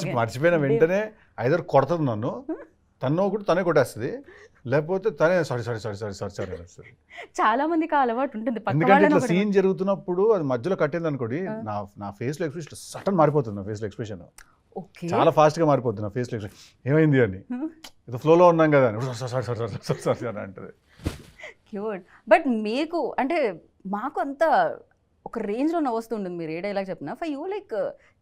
Just మర్చిపోయిన వెంటనే either కొడుతుంది నన్ను, తను ఒకటి తనే కొట్టేస్తుంది, లేకపోతే తనే sorry sorry sorry sorry sorry sorry అనేస్తుంది. చాలా మందికి ఆ అలవాటు ఉంటుంది. ఎందుకంటే ఇట్లా సీన్ జరుగుతున్నప్పుడు అది మధ్యలో కట్టింది అనుకోండి, నా ఫేస్లో ఎక్స్ప్రెషన్ సడన్ మారిపోతుంది. నా ఫేస్లో ఎక్స్ప్రెషన్ చాలా ఫాస్ట్గా మారిపోతుంది. నా ఫేస్లో ఎక్స్ప్రెషన్ ఏమైంది అని, ఏదో ఫ్లోలో ఉన్నాం కదా అని సారీ సారీ సారీ సారీ అని అంటుంది. క్యూట్. బట్ మీకు అంటే మాకు అంత ఒక రేంజ్ లో నవ్వుతుంటుంది మీరు ఏ డైలాగ్ చెప్పినా. ఫర్ యూ లైక్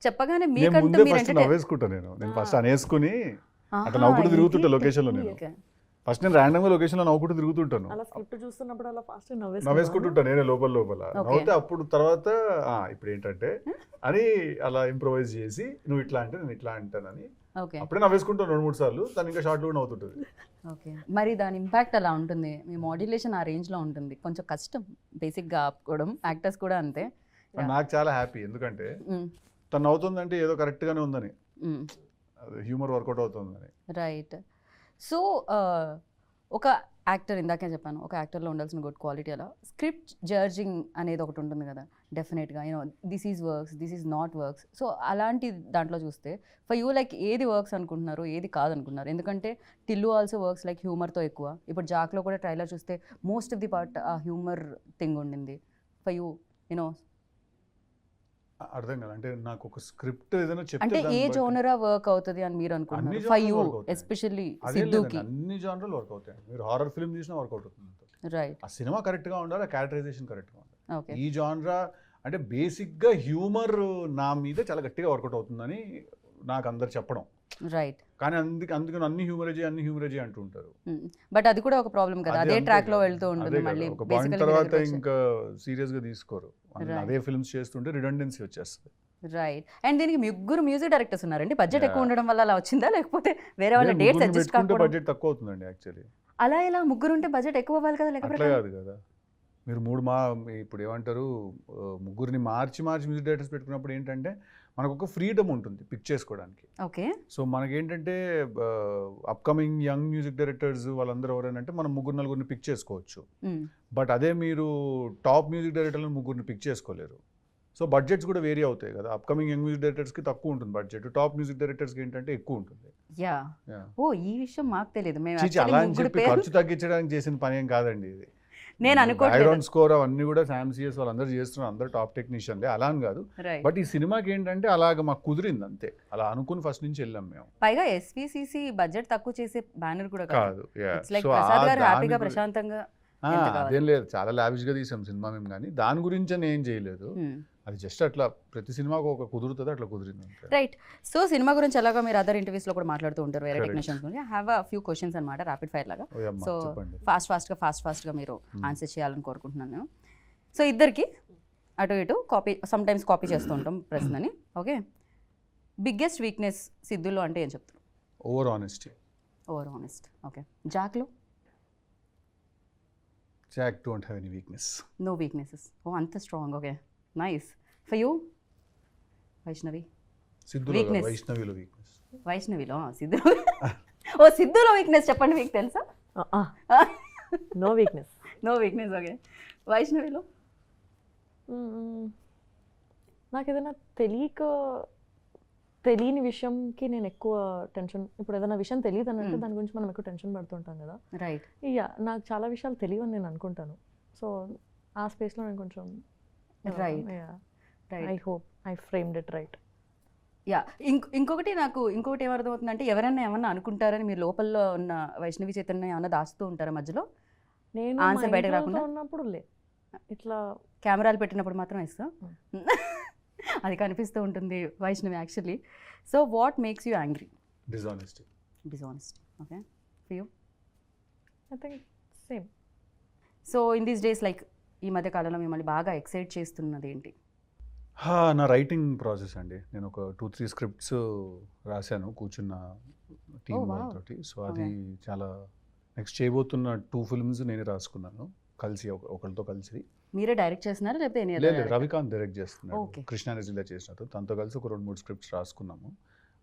చెప్పగానే మీకంటూ మీరు నవ్వేసుకుంటాను. నేను ఫస్ట్ అనేసుకుని అట్లా నవ్వుకుంటూ తిరుగుతుంటా లొకేషన్లో. నేను ఫస్ట్ నేను ర్యాండమ్గా లొకేషన్లో నవ్వుకుంటూ తిరుగుతుంటాను, నవ్వేసుకుంటుంటాను నేనే లోపల నవ్వుతే. అప్పుడు తర్వాత ఇప్పుడు ఏంటంటే అని అలా ఇంప్రొవైజ్ చేసి నువ్వు ఇట్లా అంటే నేను ఇట్లా అంటానని అప్పుడే నవ్వేసుకుంటాను 2-3 సార్లు. తను ఇంకా షార్ట్ కూడా నవ్వుతుంటుంది. ఓకే, మరి దాని ఇంపాక్ట్ అలా ఉంటుంది. మీ మాడ్యులేషన్ ఆ రేంజ్లో ఉంటుంది. కొంచెం కష్టం బేసిక్గా ఆపుకోవడం. యాక్టర్స్ కూడా అంతే. నాకు చాలా హ్యాపీ, ఎందుకంటే తను నవ్వుతుందంటే ఏదో కరెక్ట్గానే ఉందని, హ్యూమర్ వర్కౌట్ అవుతుందని. రైట్. సో ఒక యాక్టర్, ఇందాకే చెప్పాను, ఒక యాక్టర్లో ఉండాల్సిన గుడ్ క్వాలిటీ అలా స్క్రిప్ట్ జడ్జింగ్ అనేది ఒకటి ఉంటుంది కదా డెఫినెట్గా. You know this is works, this is not works. So అలాంటి దాంట్లో చూస్తే ఫర్ యూ లైక్ ఏది వర్క్స్ అనుకుంటున్నారు, ఏది కాదనుకుంటున్నారు? ఎందుకంటే టిల్లు ఆల్సో వర్క్స్ లైక్ హ్యూమర్తో ఎక్కువ. ఇప్పుడు జాక్లో కూడా ట్రైలర్ చూస్తే మోస్ట్ ఆఫ్ ది పార్ట్ ఆ హ్యూమర్ థింగ్ ఉండింది. ఫర్ యూ యూనో అర్థం కాదు అంటే నాకు ఒక స్క్రిప్ట్ ఏదైనా చెప్తే అంటే ఏ జోనరా వర్క్ అవుతుంది అని మీరు అనుకుంటున్నారు? ఫర్ యూ ఎస్పెషల్లీ సిద్ధుకి అన్ని జోనర్లు వర్క్ అవుతాయి. మీరు హారర్ ఫిల్మ్ చూసినా వర్కౌట్ అవుతుంది. రైట్. ఆ సినిమా కరెక్ట్గా ఉండాలి, ఆ క్యారెక్టరైజేషన్ కరెక్ట్గా ఉండాలి. ఓకే. ఈ జానరా అంటే బేసిక్గా హ్యూమర్ నా మీద చాలా గట్టిగా వర్కౌట్ అవుతుందని నాకు అందరు చెప్పడం. రైట్. కానీ అందుకని అన్ని హ్యూమరేజీ అంటూ ఉంటారు. బట్ అది కూడా ఒక ప్రాబ్లం కదా, అదే ట్రాక్ లో వెళ్తూ ఉంటుంది. మళ్ళీ ఒక పాయింట్ తర్వాత ఇంకా సీరియస్ గా తీసుకోరు. అదే ఫిల్మ్స్ చేస్తుంటే రిడెండెన్సీ వచ్చేస్తుంది. రైట్. అండ్ దీనికి ముగ్గురు మ్యూజిక్ డైరెక్టర్స్ ఉన్నారండి. బడ్జెట్ ఎక్కువ ఉండడం వల్ల అలా వచ్చిందా, లేకపోతే వేరే వాళ్ళ డేట్స్ అడ్జస్ట్ కాకపోవడం? బడ్జెట్ తక్కువ అవుతుందండి యాక్చువల్లీ. అలా ఎలా ముగ్గురు ఉంటే బడ్జెట్ ఎక్కువ అవ్వాలి కదా? లేకపోతే కాదు కదా, మీరు ఇప్పుడు ఏమంటారు, ముగ్గురిని మార్చి మ్యూజిక్ డైరెక్టర్స్ పెట్టుకున్నప్పుడు ఏంటంటే మనకు ఒక ఫ్రీడమ్ ఉంటుంది పిక్ చేసుకోవడానికి. ఓకే. సో మనకేంటంటే అప్కమింగ్ యంగ్ మ్యూజిక్ డైరెక్టర్స్ వాళ్ళందరూ ఎవరైనా మనం 3-4 పిక్ చేసుకోవచ్చు. బట్ అదే మీరు టాప్ మ్యూజిక్ డైరెక్టర్లను 3 పిక్ చేసుకోలేరు. సో బడ్జెట్స్ కూడా వేరీ అవుతాయి కదా. అప్కమింగ్ యంగ్ మ్యూజిక్ డైరెక్టర్స్కి తక్కువ ఉంటుంది బడ్జెట్, టాప్ మ్యూజిక్ డైరెక్టర్స్కి ఏంటంటే ఎక్కువ ఉంటుంది. ఈ విషయం మాకు తెలియదు. అలా అని చెప్పి ఖర్చు తగ్గించడానికి చేసిన పని ఏం కాదండి ఇది. నేను అనుకోవట్లేదు. బ్యాక్గ్రౌండ్ స్కోర్ అవన్నీ కూడా శామ్ సిఎస్ వాళ్ళందరూ చేస్తున్నారు, అందరూ టాప్ టెక్నీషియన్లే, అలా అని కాదు. బట్ ఈ సినిమాకి ఏంటంటే అలాగ మాకు కుదిరింది అంతే, అలా అనుకుని ఫస్ట్ నుంచి వెళ్ళాం మేము. పైగా ఎస్విసిసి బడ్జెట్ తక్కువ చేసే బ్యానర్ కూడా కాదు. హ్యాపీగా ప్రశాంతంగా అదేం లేదు, చాలా లావిష్ గా తీసాం సినిమా మేము, కానీ దాని గురించి అని ఏం చేయలేదు. అది జస్ట్ అట్లా ప్రతి సినిమాకు ఒక కుదురుతుంది, అట్లా కుదిరింది. రైట్. సో సినిమా గురించి ఎలాగో మీరు అదర్ ఇంటర్వ్యూస్ లో కూడా మాట్లాడుతూ ఉంటారు, వేరే టెక్నీషియన్స్ గురించి. హ్యావ్ అ ఫ్యూ క్వశ్చన్స్ అనమాట, ర్యాపిడ్ ఫైర్ లాగా. సో ఫాస్ట్ గా మీరు ఆన్సర్ చేయాలని కోరుకుంటున్నాను. సో ఇద్దరికి అటు ఇటు సమ్ టైమ్స్ కాపీ చేస్తూ ఉంటాం ప్రశ్నని. ఓకే. బిగ్గెస్ట్ వీక్నెస్ సిద్ధులో అంటే ఏం చెప్తారు? Over honest. ఓకే. జాక్లో? Jack don't have any weakness. No weaknesses. Oh, అంత strong. Okay, nice. For you? Vaishnavi? సిద్ధులో వైష్ణవిలో సిద్ధులో సిద్ధులో వీక్నెస్ చెప్పండి, మీకు తెలుసా? No weakness. ఓకే. వైష్ణవిలో? నాకు ఏదైనా తెలియని విషయంకి నేను ఎక్కువ టెన్షన్, ఇప్పుడు ఏదైనా విషయం తెలియదు అని అంటే దాని గురించి మనం ఎక్కువ టెన్షన్ పడుతుంటాం కదా. రైట్. నాకు చాలా విషయాలు తెలియని నేను అనుకుంటాను. సో ఆ స్పేస్లో నేను కొంచెం I hope I framed it right. ఇంకొకటి ఏమర్థమవుతుందంటే, ఎవరైనా ఏమన్నా అనుకుంటారని మీరు లోపల ఉన్న వైష్ణవి చైతన్య ఏమన్నా దాచుతూ ఉంటారా మధ్యలో? నేను ఆన్సర్ బయటకు రాకుండా ఉన్నప్పుడు ఇట్లా కెమెరాలు పెట్టినప్పుడు మాత్రం ఇస్తా అది కనిపిస్తూ ఉంటుంది Vaishnavi actually. So what makes you angry? Dishonesty. Okay. For you? I think same. So in these days like ఈ మధ్య కాలంలో మిమ్మల్ని బాగా ఎక్సైట్ చేస్తున్నది ఏంటి? నా రైటింగ్ ప్రాసెస్ అండి. నేను ఒక 2-3 స్క్రిప్ట్స్ రాశాను కూర్చున్న టీమ్ వాళ్ళతోటి. సో అది చాలా నెక్స్ట్ చేయబోతున్న 2 ఫిల్మ్స్ నేనే రాసుకున్నాను కలిసి, ఒకరితో కలిసి. మీరే డైరెక్ట్ చేస్తున్నారా లేకపోతే? లేదు, రవికాంత్ డైరెక్ట్ చేస్తున్నాడు, కృష్ణాని జిల్లా చేసినట్టు. తనతో కలిసి ఒక 2-3 స్క్రిప్ట్స్ రాసుకున్నాము,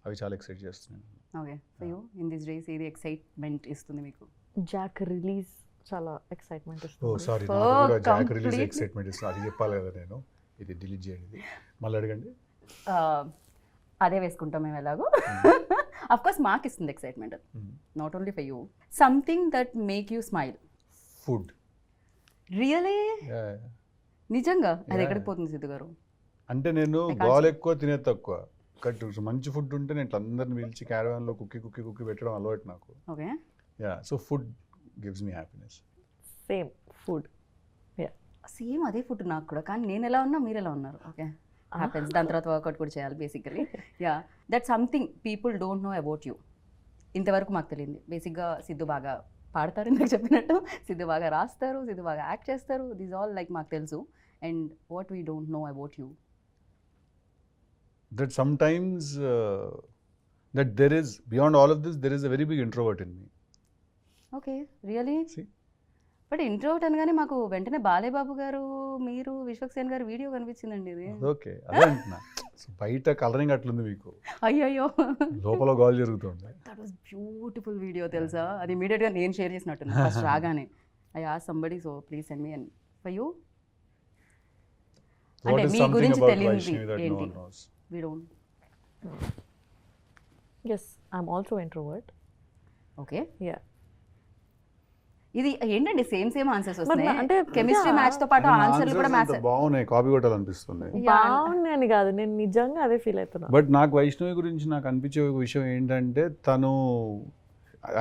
అవి చాలా ఎక్సైట్ చేస్తున్నాను. Okay. For you in this days ఏది ఎక్సైట్మెంట్ ఇస్తుంది మీకు? జాక్ రిలీజ్ చాలా ఎక్సైట్మెంట్ ఇస్తుంది. ఓ సారీ, నాకు కూడా జాక్ రిలీజ్ ఎక్సైట్మెంట్ ఇస్తుంది, అది చెప్పాలి కదా నేను. ఇది డిలీట్ చేయండి, మళ్ళీ అడగండి. అదే వేసుకుంటాం మేము ఎలాగో. అఫ్ కోర్స్ మాకు ఇస్తుంది excitement, not only for you. Something that make you smile. Food. Really? నిజంగా అది ఎక్కడికి పోతుంది సిద్ధు గారు? అంటే నేను గోల్ ఎక్కువ తినే తక్కువ. మంచి ఫుడ్ ఉంటే నేను ఇట్లా అందరిని పిలిచి క్యారవాన్లో కుక్కి పెట్టడం అలవాటు నాకు. Okay. Yeah, so food gives me happiness. Same food. Same అదే ఫుడ్ నాకు కూడా, కానీ నేను ఎలా ఉన్నా మీరు ఎలా ఉన్నారు. Okay, happens. దాని తర్వాత వర్కౌట్ కూడా చేయాలి basically. Yeah, that something people don't know about you. ఇంతవరకు మాకు తెలియదు. బేసిక్గా సిద్ధు బాగా పాడతారు, ఇందాక చెప్పినట్టు. సిద్ధు బాగా రాస్తారు, సిద్ధు బాగా యాక్ట్ చేస్తారు. దిస్ ఆల్ లైక్ మాకు తెలుసు. And what we don't know about you, that sometimes that there is, beyond all of this, there is a very big introvert in me. Okay, really? See? But introvert అనగానే మాకు వెంటనే బాలేబాబు గారు, మీరు, విశ్వక్సేన్ గారు video కనిపించిందండి. ఇది ఓకే, అదే అంటున్నా. So, బయట కలరింగ్ అట్లుంది మీకు, అయ్యయ్యో, లోపల గోల్ జరుగుతుంది. దట్ వాస్ బ్యూటిఫుల్ వీడియో తెలుసా. అది ఇమీడియట్గా నేను షేర్ చేసినట్టున్నా ఫస్ట్ రాగానే. I asked somebody, so please send me. And for you, What అంటే is మీ something గురించి about తెలియనిది Vaishnavi that no ఏంటి? one knows? We don't. Yes, I'm also introvert. Okay. Yeah. ఇది ఏంటండి సేమ్ ఆన్సర్స్ వస్తున్నాయి. అంటే chemistry match తో పాటు And ఆన్సర్లు కూడా answers మ్యాచ్. అంత బాగున్నాయి, కాపీ కొట్టాలనిపిస్తుంది. బాగుందని కాదు, నేను నిజంగా అదే ఫీల్ అవుతున్నా. బట్ నాకు వైష్ణవి గురించి నాకు అనిపించే ఒక విషయం ఏంటంటే, తను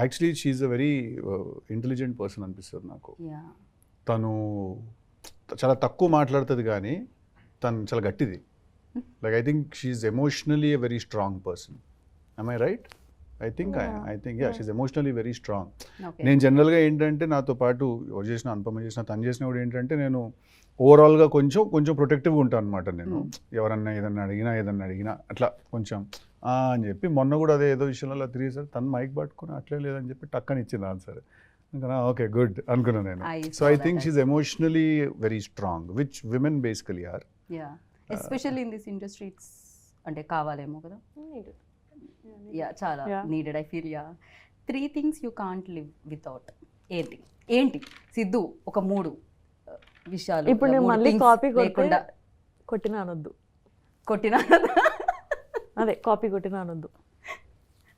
actually she a very intelligent person అనిపిస్తుంది నాకు. తను చాలా తక్కువ మాట్లాడుతుంది కానీ తను చాలా గట్టిది. Like I think she emotionally a very strong person. am I right? I think yeah, she's emotionally very strong. నేను జనరల్గా ఏంటంటే నాతో పాటు ఎవరు చేసిన, అనుపమ చేసిన, తను చేసిన కూడా ఏంటంటే నేను ఓవరాల్గా కొంచెం ప్రొటెక్టివ్గా ఉంటాను అనమాట. నేను ఎవరన్నా ఏదన్నా అడిగినా అట్లా కొంచెం అని చెప్పి, మొన్న కూడా అదే ఏదో విషయంలో అలా తిరిగేసారు, తను మైక్ పట్టుకుని అట్లే లేదని చెప్పి టక్కని ఇచ్చింది ఆన్సర్. ఇంకా ఓకే గుడ్ అనుకున్నాను నేను. So I think she emotionally very strong, which women basically are. Especially in this industry it's అంటే కావాలేమో కదా. యా, చాలా needed I feel. Yeah, 3 things you can't live without. ఏంటి సిద్ధు? ఒక 3 విషయాలు. ఇప్పుడు నేను మళ్ళీ కాపీ కొట్టినా అనొద్దు. అదే కాపీ కొట్టినా అనొద్దు.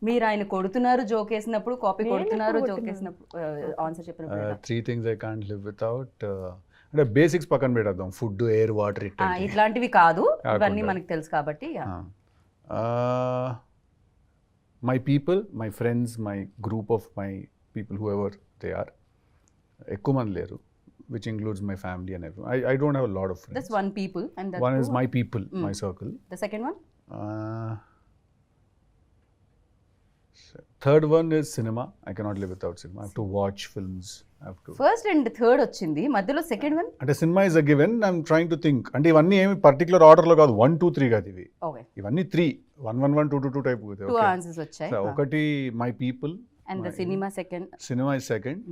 మీరు ఆయన కొడుతున్నారు జోక్ వేసినప్పుడు, కాపీ కొడుతున్నారు జోక్ వేసినప్పుడు, ఆన్సర్ చెప్పినప్పుడు. 3 things I can't live without. అంటే బేసిక్స్ పక్కన పెట్టేద్దాం, ఫుడ్, ఎయిర్, వాటర్, ఇట్లాంటివి కాదు, ఇవన్నీ మనకు తెలుసు కాబట్టి. my people, my friends, my group of my people, whoever they are. ఎక్కువ మంది లేరు, which includes my family and everyone. I don't have a lot of friends. That's one people, and that one is my people, my circle. The second one? Third one is cinema. I cannot live without cinema. I have to watch films. I have to. First and third వచ్చింది, మధ్యలో second one. అంటే cinema is a given. I'm trying to think. అంటే ఇవన్నీ ఏమి particular ఆర్డర్లో కాదు, 1 2 3 కాదు ఇవి. ఓకే, ఇవన్నీ 3 1 1 1 2 2 2 టైప్. 2 ఆన్సర్స్ వచ్చాయి. ఒకటి my people and the cinema second. Cinema is second.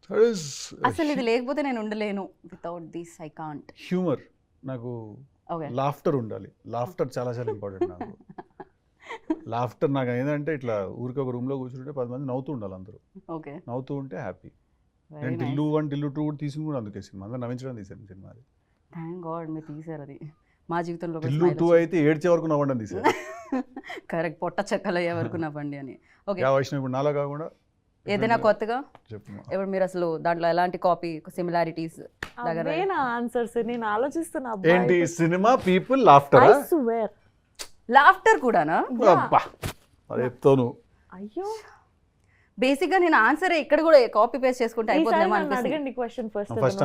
Third is అసలు ఇది లేకపోతే నేను ఉండలేను. Without this I can't. Humour. నాకు లాఫ్టర్ ఉండాలి. లాఫ్టర్ చాలా చాలా ఇంపార్టెంట్ నాకు. లాఫ్టర్ నాకు ఏంటంటే ఇట్లా ఊరికి ఒక రూమ్లో కూర్చుంటే 10 మంది నవ్వుతూ ఉండాలి అందరూ. ఓకే, నవ్వుతూ ఉంటే హ్యాపీ. నేను టిల్లు 1 టిల్లు 2 కూడా తీసింది కూడా అందుకే, సినిమా అందరూ నవ్వించడం తీసాను సినిమా. అది థ్యాంక్ గాడ్ మీరు తీసారు. అది మా జీవితంలో టిల్లు 2 అయితే ఏడ్చే వరకు నవ్వడం తీసారు. కరెక్ట్, పొట్ట చెక్కలు అయ్యే వరకు నవ్వండి అని. ఓకే, వైష్ణవి ఇప్పుడు నాలా కాకుండా ఏదైనా కొత్తగా చెప్పు. ఇప్పుడు మీరు అసలు దాంట్లో ఎలాంటి కాపీ సిమిలారిటీస్ దగ్గర ఆన్సర్స్ నేను ఆలోచిస్తున్నా. ఏంటి సినిమా, పీపుల్, లాఫ్టర్. లాఫ్టర్ కూడానా? అది చెప్తాను. అయ్యో, బేసిక్ గా నేను ఆన్సర్ ఇక్కడ కూడా కాపీ పేస్ట్ చేసుకుంటే అయిపోతుందేమో అనిపిస్తుంది. ఫస్ట్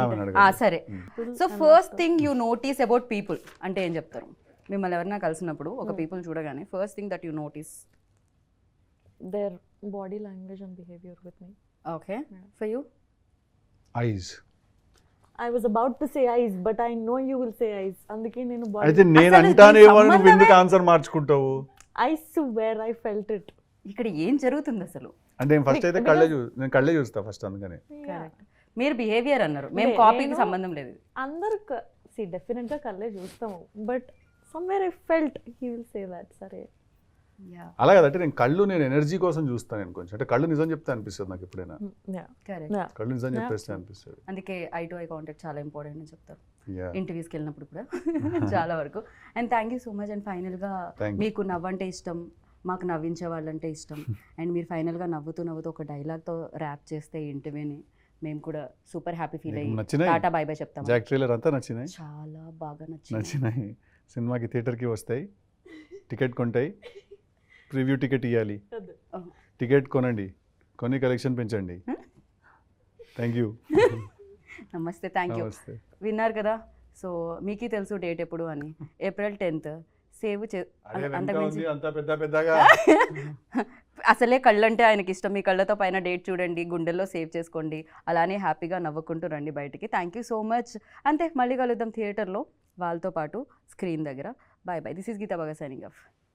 సరే, so first thing you notice about people అంటే ఏం చెప్తారు? మిమ్మల్ని ఎవరైనా కలిసినప్పుడు ఒక పీపుల్ చూడగానే first thing that you notice. their body language and behavior with me. Okay, for you? Eyes. I was about to say eyes, but I know you will say eyes. అందుకే నేను body. అయితే నేను అంటానేమో నువ్వు ఎందుకు answer మార్చుకుంటావు? I swear I felt it. ఇక్కడ ఏం జరుగుతుంది అసలు అంటే ఫస్ట్ అయితే నేను కళ్ళే చూస్తా ఫస్ట్, అందుకనే. కరెక్ట్, మీరు బిహేవియర్ అన్నారు, మేము కాపీకి సంబంధం లేదు. అందరు డెఫినెట్ గా కళ్ళే చూస్తాము, but somewhere I felt he will say that. సరే, యా అలా కదంటే నేను ఎనర్జీ కోసం చూస్తాను నేను కొంచెం, అంటే కళ్ళు నిజం చెప్తే అనిపిస్తుంది నాకు ఎప్పుడైనా, కరెక్ట్. కళ్ళు నిజం చెప్పేస్తే అనిపిస్తుంది. అందుకే ఐ టు ఐ కాంటాక్ట్ చాలా ఇంపార్టెంట్ అని చెప్తారు యా ఇంటర్వ్యూస్కి వెళ్ళినప్పుడు కూడా చాలా వరకు. And thank you so much. And ఫైనల్గా Thank you. మీకు నవ్వంటే ఇష్టం, మాకు నవ్వించే వాళ్ళంటే ఇష్టం. అండ్ మీరు ఫైనల్గా నవ్వుతూ ఒక డైలాగ్తో ర్యాప్ చేస్తే ఈ ఇంటర్వ్యూని మేము కూడా సూపర్ హ్యాపీ ఫీల్ అయ్యి నచ్చినాయి టాటా బై బై చెప్తాం. జాక్ ట్రైలర్ అంతా నచ్చినాయి, చాలా బాగా నచ్చింది. నచ్చినాయి. సినిమాకి థియేటర్కి వస్తాయి, టికెట్ కొంటాయి, ప్రివ్యూ టికెట్ ఇవ్వాలి, టికెట్ కొనండి, కొని కలెక్షన్ పెంచండి. Thank you. నమస్తే, థ్యాంక్ యూ. నమస్తే. విన్నారు కదా, సో మీకే తెలుసు డేట్ ఎప్పుడు అని. April 10th సేవ్ అదే వెనక అంతకుమించి ఉంది, అంతా పెద్దగా అసలే కళ్ళంటే ఆయనకి ఇష్టం. మీ కళ్ళతో పైన డేట్ చూడండి, గుండెల్లో సేవ్ చేసుకోండి, అలానే హ్యాపీగా నవ్వుకుంటూ రండి బయటికి. Thank you so much. అంతే, మళ్ళీ కలుద్దాం థియేటర్లో వాళ్ళతో పాటు స్క్రీన్ దగ్గర. Bye bye. This is Geetha బాగా సైనింగ్ ఆఫ్.